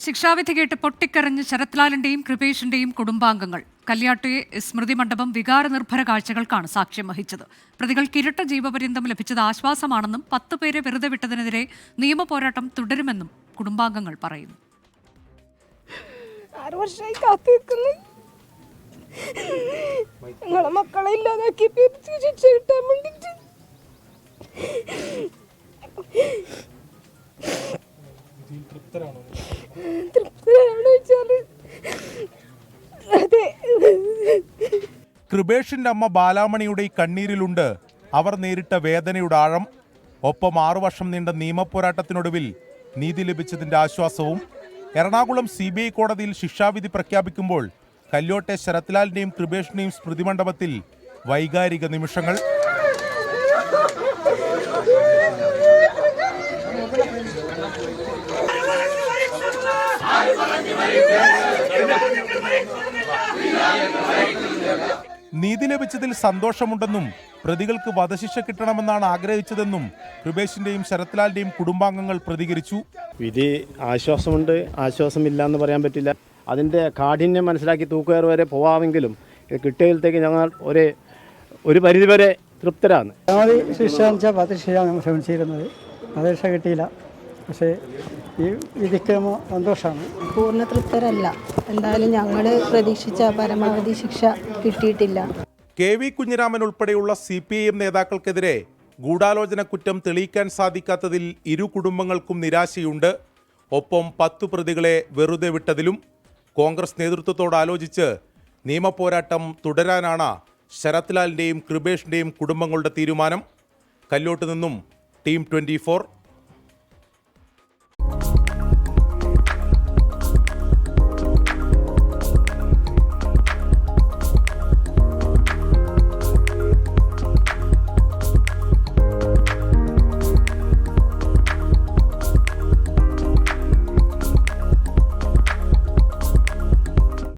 ശിക്ഷാവിധി കേട്ട് പൊട്ടിക്കരഞ്ഞ് ശരത്ലാലിന്റെയും കൃപേഷിന്റെയും കുടുംബാംഗങ്ങൾ. കല്യാട്ടെ സ്മൃതി മണ്ഡപം വികാരനിർഭര കാഴ്ചകൾക്കാണ് സാക്ഷ്യം വഹിച്ചത്. പ്രതികൾക്ക് ഇരട്ട ജീവപര്യന്തം ലഭിച്ചത് ആശ്വാസമാണെന്നും 10 പേരെ വെറുതെ വിട്ടതിനെതിരെ നിയമപോരാട്ടം തുടരുമെന്നും കുടുംബാംഗങ്ങൾ പറയുന്നു. 6 വർഷമായി കാത്തിരിക്കുന്നു. ഞങ്ങളെ മക്കളെ ഇല്ലാതാക്കി ശിക്ഷ കിട്ടാൻ വേണ്ടിട്ട്. കൃപേഷിന്റെ അമ്മ ബാലാമണിയുടെ കണ്ണീരിലുണ്ട് അവർ നേരിട്ട വേദനയുടെ ആഴം. ഒപ്പം 6 വർഷം നീണ്ട നിയമപോരാട്ടത്തിനൊടുവിൽ നീതി ലഭിച്ചതിന്റെ ആശ്വാസവും. എറണാകുളം CBI കോടതിയിൽ ശിക്ഷാവിധി പ്രഖ്യാപിക്കുമ്പോൾ കല്യോട്ടെ ശരത്ലാലിന്റെയും കൃപേഷിന്റെയും സ്മൃതി മണ്ഡപത്തിൽ വൈകാരിക നിമിഷങ്ങൾ. നീതി ലഭിച്ചതിൽ സന്തോഷമുണ്ടെന്നും പ്രതികൾക്ക് വധശിക്ഷ കിട്ടണമെന്നാണ് ആഗ്രഹിച്ചതെന്നും കൃപേഷിന്റെയും ശരത്ലാലിന്റെയും കുടുംബാംഗങ്ങൾ പ്രതികരിച്ചു. വിധി ആശ്വാസമുണ്ട്, ആശ്വാസമില്ല എന്ന് പറയാൻ പറ്റില്ല. അതിൻ്റെ കാഠിന്യം മനസ്സിലാക്കി തൂക്കുകയർ വരെ പോവാമെങ്കിലും കിട്ടിയതിലത്തേക്ക് ഞങ്ങൾ ഒരു പരിധിവരെ തൃപ്തരാണ്. ശിക്ഷ വധശിക്ഷയാണ് ശ്രമിച്ചിരുന്നത്. വധശിക്ഷ കിട്ടിയില്ല. പക്ഷേ ഈ വിധിക്ക് സന്തോഷമാണ്. പൂർണ്ണ തൃപ്തരല്ല. എന്തായാലും ഞങ്ങൾ പ്രതീക്ഷിച്ച പരമാവധി ശിക്ഷ കിട്ടിയിട്ടില്ല. KV കുഞ്ഞിരാമൻ ഉൾപ്പെടെയുള്ള CPIM നേതാക്കൾക്കെതിരെ ഗൂഢാലോചന കുറ്റം തെളിയിക്കാൻ സാധിക്കാത്തതിൽ ഇരു കുടുംബങ്ങൾക്കും നിരാശയുണ്ട്. ഒപ്പം 10 പ്രതികളെ വെറുതെ വിട്ടതിലും. കോൺഗ്രസ് നേതൃത്വത്തോട് ആലോചിച്ച് നിയമപോരാട്ടം തുടരാനാണ് ശരത്ലാലിന്റെയും കൃപേഷിന്റെയും കുടുംബങ്ങളുടെ തീരുമാനം. കല്യോട്ട് നിന്നും ടീം 24.